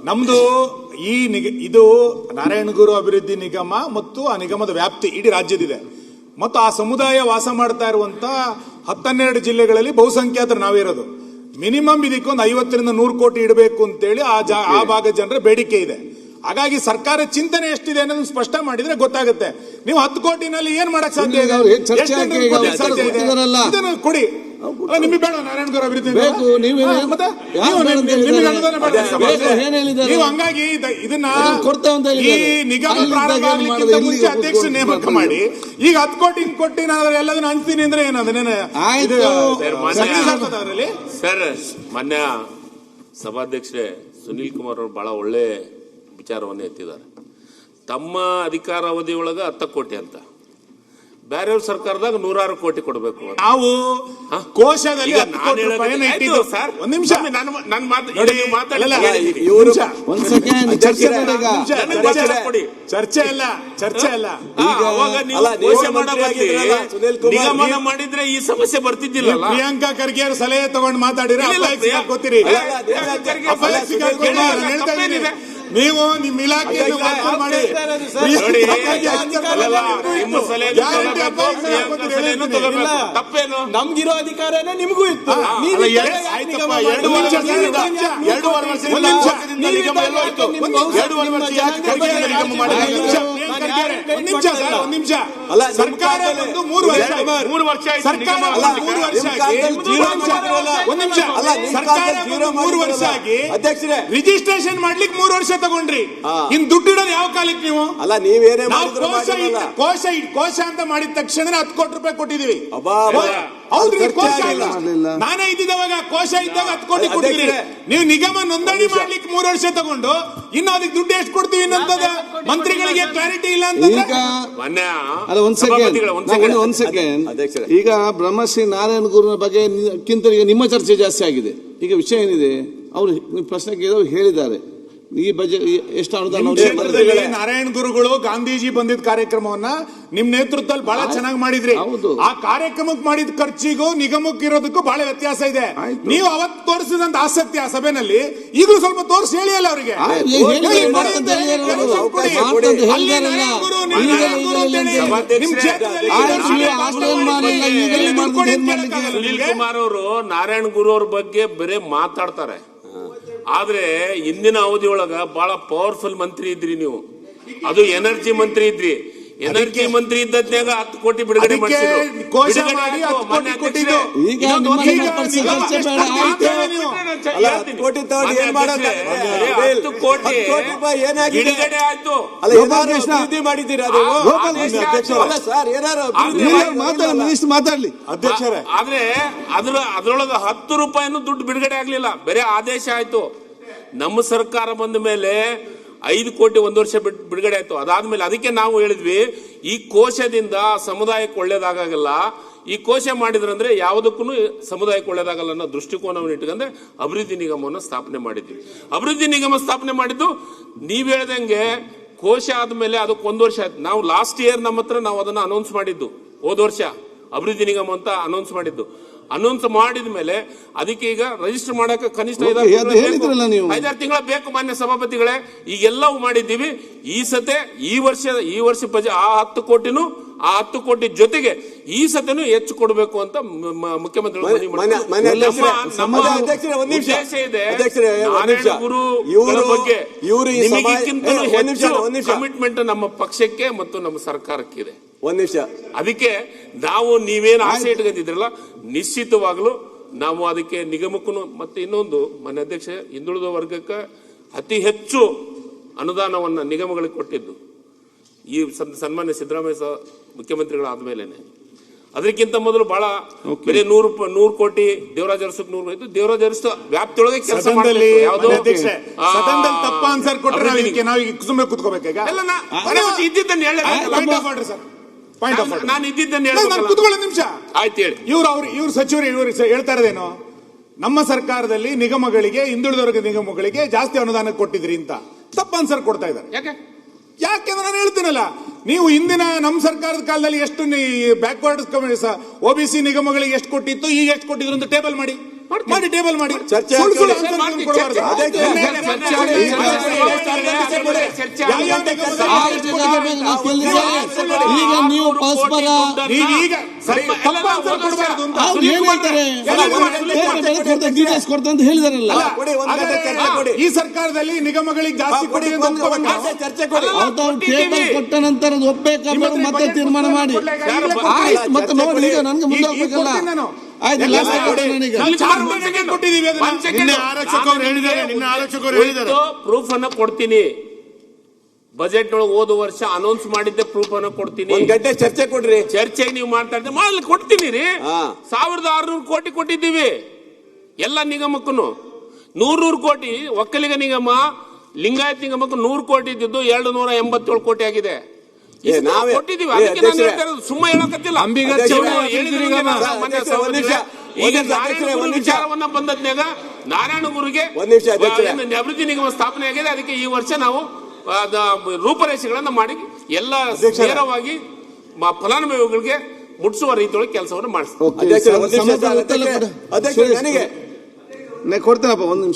ನಮ್ದು ಇದು ನಾರಾಯಣಗುರು ಅಭಿವೃದ್ಧಿ ನಿಗಮ ಮತ್ತು ಆ ನಿಗಮದ ವ್ಯಾಪ್ತಿ ಇಡೀ ರಾಜ್ಯದಿದೆ ಮತ್ತು ಆ ಸಮುದಾಯ ವಾಸ ಮಾಡ್ತಾ ಇರುವಂತ 12 ಜಿಲ್ಲೆಗಳಲ್ಲಿ ಬಹುಸಂಖ್ಯಾತರು ನಾವಿರೋದು. ಮಿನಿಮಮ್ ಇದಕ್ಕೊಂದು 50 ರಿಂದ 100 ಕೋಟಿ ಇಡಬೇಕು ಅಂತೇಳಿ ಆ ಭಾಗದ ಜನರ ಬೇಡಿಕೆ ಇದೆ. ಹಾಗಾಗಿ ಸರ್ಕಾರ ಚಿಂತನೆ ಎಷ್ಟಿದೆ ಅನ್ನೋದನ್ನ ಸ್ಪಷ್ಟ ಮಾಡಿದ್ರೆ ಗೊತ್ತಾಗುತ್ತೆ. ನೀವು 10 ಕೋಟಿನಲ್ಲಿ ಏನ್ ಮಾಡಕ್ ಸಾಧ್ಯ ಇದೆ? ಇದನ್ನು ಕೊಡಿ. ನಿಮಗೆ ಬೇಡ ನಾರಾಯಣಗುರು ಅಭಿವೃದ್ಧಿ ನೀವು ಹಂಗಾಗಿ ಇದನ್ನ ಈ ನಿಗಮ ಪ್ರಾರಂಭ ಆಗ್ಲಿಕ್ಕಿಂತ ಮುಂಚೆ ಅಧ್ಯಕ್ಷ ನೇಮಕ ಮಾಡಿ ಈಗ 10 ಕೋಟಿ ಕೊಟ್ಟಿ ನಾನು ಎಲ್ಲದನ್ನ ಹಂಚ್ತೀನಿ ಅಂದ್ರೆ ಏನದನ್ನೇನೆ ಸರ್. ಮಾನ್ಯ ಸಭಾಧ್ಯಕ್ಷರೇ, ಸುನೀಲ್ ಕುಮಾರ್ ಅವರು ಬಹಳ ಒಳ್ಳೆ ವಿಚಾರವನ್ನು ಎತ್ತಿದ್ದಾರೆ. ತಮ್ಮ ಅಧಿಕಾರಾವಧಿ ಒಳಗ 10 ಕೋಟಿ ಅಂತ, ಬೇರೆಯವ್ರ ಸರ್ಕಾರದಾಗ 100 ಕೋಟಿ ಕೊಡಬೇಕು. ನಾವು ಕೋಶದಲ್ಲಿ ಒಂದ್ ನಿಮಿಷ ಚರ್ಚೆ ಅಲ್ಲ ನಿಗಮನ ಮಾಡಿದ್ರೆ ಈ ಸಮಸ್ಯೆ ಬರ್ತಿದ್ದಿಲ್ಲ. ಪ್ರಿಯಾಂಕಾ ಖರ್ಗೆ ಅವರು ಸಲಹೆ ತಗೊಂಡು ಮಾತಾಡಿದ್ರೆ ಗೊತ್ತಿರಿ. ನೀವು ನಿಮ್ಮ ಇಲಾಖೆ ತಪ್ಪೇನು? ನಮ್ಗಿರೋ ಅಧಿಕಾರನೇ ನಿಮಗೂ ಇತ್ತು. ಸರ್ಕಾರ 3 ವರ್ಷ ಆಗಿ ರಿಜಿಸ್ಟ್ರೇಷನ್ ಮಾಡ್ಲಿಕ್ಕೆ 3 ವರ್ಷ ತಗೊಂಡ್ರಿ. ಇನ್ ದುಡ್ಡಿಡೋದು ಯಾವ ಕಾಲಕ್ಕೆ ನೀವು? ಅಲ್ಲ ನೀವೇನೇ ಕೋಶ ಅಂತ ಮಾಡಿದ ತಕ್ಷಣ 10 ಕೋಟಿ ರೂಪಾಯಿ ಕೊಟ್ಟಿದೀವಿ. ನಾನೇ ಇದ್ದಿದ್ದವಾಗ ಕೋಶ ಇದ್ದಾಗ 10 ಕೋಟಿ ಕೊಟ್ಟಿದ್ದೀರಿ. ನೀವು ನಿಗಮ ನೋಂದಣಿ ಮಾಡ್ಲಿಕ್ಕೆ 3 ವರ್ಷ ತಗೊಂಡು ಇನ್ನು ಅದಕ್ಕೆ ದುಡ್ಡು ಎಷ್ಟು ಕೊಡ್ತೀವಿ ಅನ್ನೋದು ಮಂತ್ರಿಗಳಿಗೆ ಕ್ಲಾರಿಟಿ ಇಲ್ಲ ಅಂತ. ಒಂದ್ ಸೆಕೆಂಡ್. ಈಗ ಬ್ರಹ್ಮಶ್ರೀ ನಾರಾಯಣಗುರು ಬಗ್ಗೆ ಈಗ ನಿಮ್ಮ ಚರ್ಚೆ ಜಾಸ್ತಿ ಆಗಿದೆ. ಈಗ ವಿಷಯ ಏನಿದೆ, ಅವರು ಪ್ರಶ್ನೆ ಕೇಳಿದವರು ಹೇಳಿದ್ದಾರೆ ಈ ಬಜೆಟ್ ಎಷ್ಟು ಅನುದಾನ. ನಾರಾಯಣ ಗುರುಗಳು ಗಾಂಧೀಜಿ ಬಂದಿದ್ದ ಕಾರ್ಯಕ್ರಮವನ್ನ ನಿಮ್ ನೇತೃತ್ವದಲ್ಲಿ ಬಹಳ ಚೆನ್ನಾಗಿ ಮಾಡಿದ್ರಿ. ಆ ಕಾರ್ಯಕ್ರಮಕ್ಕೆ ಮಾಡಿದ ಖರ್ಚಿಗೂ ನಿಗಮಕ್ಕೆ ಇರೋದಕ್ಕೂ ಬಹಳ ವ್ಯತ್ಯಾಸ ಇದೆ. ನೀವು ಅವತ್ತು ತೋರಿಸಿದಂತ ಆಸಕ್ತಿ ಆ ಸಭೆನಲ್ಲಿ ಈಗಲೂ ಸ್ವಲ್ಪ ತೋರಿಸಿ ಹೇಳಿ ಅಲ್ಲ ಅವರಿಗೆ. ಸುನೀಲ್ ಕುಮಾರ್ ಅವರು ನಾರಾಯಣ ಗುರು ಅವ್ರ ಬಗ್ಗೆ ಬರೇ ಮಾತಾಡ್ತಾರೆ, ಆದ್ರೆ ಇಂದಿನ ಅವಧಿಯೊಳಗ ಬಹಳ ಪವರ್ಫುಲ್ ಮಂತ್ರಿ ಇದ್ರಿ ನೀವು. ಅದು ಎನರ್ಜಿ ಮಂತ್ರಿ ಇದ್ರಿ. ಎನರ್ಜಿ ಮಂತ್ರಿ ಇದ್ದದ್ನಾಗ 10 ಕೋಟಿ ಬಿಡುಗಡೆ ಮಾಡಿದ್ರು. 10 ಕೋಟಿ ಬಿಡುಗಡೆ ಆಯ್ತು. ಮಾತಾಡ್ಲಿ ಅಧ್ಯಕ್ಷರೇ. ಆದ್ರೆ ಅದ್ರೊಳಗ 10 ರೂಪಾಯಿನೂ ದುಡ್ಡು ಬಿಡುಗಡೆ ಆಗ್ಲಿಲ್ಲ, ಬೇರೆ ಆದೇಶ ಆಯ್ತು. ನಮ್ಮ ಸರ್ಕಾರ ಬಂದ ಮೇಲೆ 5 ಕೋಟಿ 1 ವರ್ಷ ಬಿಡುಗಡೆ ಆಯ್ತು. ಅದಾದ್ಮೇಲೆ ಅದಕ್ಕೆ ನಾವು ಹೇಳಿದ್ವಿ, ಈ ಕೋಶದಿಂದ ಸಮುದಾಯಕ್ಕೆ ಒಳ್ಳೇದಾಗಲ್ಲ. ಈ ಕೋಶ ಮಾಡಿದ್ರಂದ್ರೆ ಯಾವುದಕ್ಕೂ ಸಮುದಾಯಕ್ಕೆ ಒಳ್ಳೇದಾಗಲ್ಲ ಅನ್ನೋ ದೃಷ್ಟಿಕೋನವನ್ನು ಇಟ್ಕೊಂಡ್ರೆ ಅಭಿವೃದ್ಧಿ ನಿಗಮವನ್ನು ಸ್ಥಾಪನೆ ಮಾಡಿದ್ವಿ. ಅಭಿವೃದ್ಧಿ ನಿಗಮ ಸ್ಥಾಪನೆ ಮಾಡಿದ್ದು ನೀವ್ ಹೇಳ್ದಂಗೆ ಕೋಶ ಆದ್ಮೇಲೆ ಅದಕ್ಕೆ 1 ವರ್ಷ ಆಯ್ತು. ನಾವು ಲಾಸ್ಟ್ ಇಯರ್ ನಮ್ಮ ಹತ್ರ ನಾವು ಅದನ್ನ ಅನೌನ್ಸ್ ಮಾಡಿದ್ದು, ಹೋದ ವರ್ಷ ಅಭಿವೃದ್ಧಿ ನಿಗಮ ಅಂತ ಅನೌನ್ಸ್ ಮಾಡಿದ್ದು. ಅನೌನ್ಸ್ ಮಾಡಿದ ಮೇಲೆ ಅದಕ್ಕೆ ಈಗ ರಿಜಿಸ್ಟರ್ ಮಾಡಕ್ಕೆ ಕನಿಷ್ಠ 5-6 ತಿಂಗಳ ಬೇಕು. ಮಾನ್ಯ ಸಭಾಪತಿಗಳೇ, ಈಗೆಲ್ಲವೂ ಮಾಡಿದ್ದೀವಿ. ಈ ವರ್ಷ ಆ 10 ಕೋಟಿನೂ ಆ 10 ಕೋಟಿ ಜೊತೆಗೆ ಈ ಸತೆನೂ ಹೆಚ್ಚು ಕೊಡಬೇಕು ಅಂತ ಮುಖ್ಯಮಂತ್ರಿಗಳು ಉದ್ದೇಶ ಇದೆ. ಗುರು ಬಗ್ಗೆ ನಿಮಗಿಂತಲೂ ಹೆಚ್ಚು ಕಮಿಟ್ಮೆಂಟ್ ನಮ್ಮ ಪಕ್ಷಕ್ಕೆ ಮತ್ತು ನಮ್ಮ ಸರ್ಕಾರಕ್ಕೆ ಇದೆ. ಅದಕ್ಕೆ ನಾವು ನೀವೇನು ಆಸೆ ಇಟ್ಕೊಂಡಿದ್ರಲ್ಲ, ನಿಶ್ಚಿತವಾಗ್ಲೂ ನಾವು ಅದಕ್ಕೆ ನಿಗಮಕ್ಕೂ ಮತ್ತೆ ಇನ್ನೊಂದು ಮಾನ್ಯ ಅಧ್ಯಕ್ಷ, ಹಿಂದುಳಿದ ವರ್ಗಕ್ಕೆ ಅತಿ ಹೆಚ್ಚು ಅನುದಾನವನ್ನ ನಿಗಮಗಳಿಗೆ ಕೊಟ್ಟಿದ್ದು ಈ ಸನ್ಮಾನ್ಯ ಸಿದ್ದರಾಮಯ್ಯ ಮುಖ್ಯಮಂತ್ರಿಗಳಾದ್ಮೇಲೆನೆ. ಅದಕ್ಕಿಂತ ಮೊದಲು ಬಹಳ ಬೇರೆ 100 ಕೋಟಿ ದೇವರಾಜ ಅರಸಕ್ಕೆ 100 ಆಯ್ತು. ದೇವರಾಜ ಅರಸ ವ್ಯಾಪ್ತಿಯೊಳಗೆ ಕೆಲಸ ಮಾಡಲಿ. ತಪ್ಪ ಆನ್ಸರ್ ಕೊಟ್ಟರೆ ನಾವು ಸುಮ್ಮನೆ ಕೂತ್ಕೋಬೇಕಾಗ ಇದ್ದಿದ್ದನ್ನು ಹೇಳಿ ನಾನು ಇದ್ದಿದ್ದನ್ನು ಕೂತ್ಕೊಳ್ಳೋ ನಿಮಿಷ ಆಯ್ತು ಹೇಳಿ. ಇವ್ರು ಸಚಿವರು ಹೇಳ್ತಾ ಇರೋದೇನು, ನಮ್ಮ ಸರ್ಕಾರದಲ್ಲಿ ನಿಗಮಗಳಿಗೆ, ಹಿಂದುಳಿದ ವರ್ಗ ನಿಗಮಗಳಿಗೆ ಜಾಸ್ತಿ ಅನುದಾನ ಕೊಟ್ಟಿದ್ರಿ ಅಂತ ತಪ್ಪ ಆನ್ಸರ್ ಕೊಡ್ತಾ ಇದ್ದಾರೆ. ಯಾಕೆಂದ್ರೆ ನಾನು ಹೇಳ್ತೀನಲ್ಲ, ನೀವು ಹಿಂದಿನ ನಮ್ಮ ಸರ್ಕಾರದ ಕಾಲದಲ್ಲಿ ಎಷ್ಟು ಬ್ಯಾಕ್ವರ್ಡ್ OBC ನಿಗಮಗಳಿಗೆ ಎಷ್ಟು ಕೊಟ್ಟಿತ್ತು, ಈಗ ಎಷ್ಟು ಕೊಟ್ಟಿದ್ರು ಅಂತ ಟೇಬಲ್ ಮಾಡಿ. ಮಾಡಿ ಟೇಬಲ್ ಮಾಡಿ ಚರ್ಚೆ ಸುಳ್ಳು ಸುಳ್ಳು ಆಗ್ತದೆ. answer ಮಾಡ್ತೀವಿ, ಕೊಡಬಾರ್ದು. ಚರ್ಚೆ. ಅದೇ ಚರ್ಚೆ. ಈಗ ನೀವು ಪರಸ್ಪರ ಈಗ ತಪ್ಪು answer ಕೊಡಬಾರ್ದು ಅಂತ. ಅವ್ರು ಏನ್ ಹೇಳ್ತಾರೆ ಡೀಟೇಲ್ಸ್ ಕೊಡ್ತಾ ಅಂತ ಹೇಳಿದಾರಲ್ಲ. ಕೊಡಿ, ಒಂದ್ ಗಂಟೆ ಚರ್ಚೆ ಕೊಡಿ. ಈ ಸರ್ಕಾರದಲ್ಲಿ ನಿಗಮಗಳಿಗೆ ಜಾಸ್ತಿ ಕೊಡಿ ಅಂತ ಒಂದ್ ಒಪ್ಕೋಬೇಕಾ? ಗಂಟೆ ಚರ್ಚೆ ಕೊಡಿ. ಅವ್ರು ಟೇಬಲ್ ಕೊಟ್ಟ ನಂತರ ಅದು ಒಪ್ಬೇಕಾದ್ರೆ ಮತ್ತೆ ತೀರ್ಮಾನ ಮಾಡಿ. ಆಯ್ತು, ಮತ್ತೆ ನೋಡಿ ಈಗ ನನ್ಗೆ ಮುಂದೆ ಹೋಗ್ಬೇಕಲ್ಲ. ಆಯ್ತು, ಲಾಸ್ಟ್ ನನಗೆ ಕೊಟ್ಟಿದ್ದೀವಿ ಅದನ್ನ. ನಿನ್ನೆ ಆರಕ್ಷಕರು ಹೇಳಿದ್ದಾರೆ ಪ್ರೂಫ್ ಅನ್ನ ಕೊಡ್ತೀನಿ. ಬಜೆಟ್ ಒಳಗೆ ಹೋದ ವರ್ಷ ಅನೌನ್ಸ್ ಮಾಡಿದ್ದೆ ಪ್ರೂಫ್ ಅನ್ನ ಕೊಡ್ತೀನಿ. ಒಂದ್ ಗಂಟೆ ಚರ್ಚೆ ಕೊಡ್ರಿ. ಚರ್ಚೆಗೆ ನೀವು ಮಾಡ್ತಾ ಇದ್ದೆ ಮಾಡಲಿ ಕೊಡ್ತೀನಿ ರೀ. ಹಾ. 1600 ಕೋಟಿ ಕೊಟ್ಟಿದ್ದೀವಿ ಎಲ್ಲ ನಿಗಮಕ್ಕೂ. 100 ಕೋಟಿ ಒಕ್ಕಲಿಗ ನಿಗಮ, ಲಿಂಗಾಯತ್ ನಿಗಮಕ್ಕೂ 100 ಕೋಟಿ ಇದ್ದಿದ್ದು 287 ಕೋಟಿ ಆಗಿದೆ. ನಾವೇ ಕೊಟ್ಟಿದ್ದೀವಿ. ಅದಕ್ಕೆ ನಾನು ಹೇಳ್ತಾ ಇರೋದು, ಸುಮ್ಮ ಹೇಳಕತ್ತಿಲ್ಲ. ಈಗ ನಾರಾಯಣಗುರು ವಿಚಾರವನ್ನ ಬಂದದ್ನಾಗ ನಾರಾಯಣಗುರಿಗೆ ಅಭಿವೃದ್ಧಿ ನಿಗಮ ಸ್ಥಾಪನೆ ಆಗಿದೆ. ಅದಕ್ಕೆ ಈ ವರ್ಷ ನಾವು ರೂಪರೇಷೆಗಳನ್ನ ಮಾಡಿ ಎಲ್ಲ ನೇರವಾಗಿ ಫಲಾನುಭವಿಗಳಿಗೆ ಮುಟ್ಟಿಸುವ ರೀತಿಯೊಳಗೆ ಕೆಲಸವನ್ನು ಮಾಡಿಸ್ತೀವಿ. ಅಧ್ಯಕ್ಷ, ಒಂದ್ ನಿಮಿಷ. ನನಗೆ ಕೊಡ್ತೇನಪ್ಪ, ಒಂದು ನಿಮಿಷ.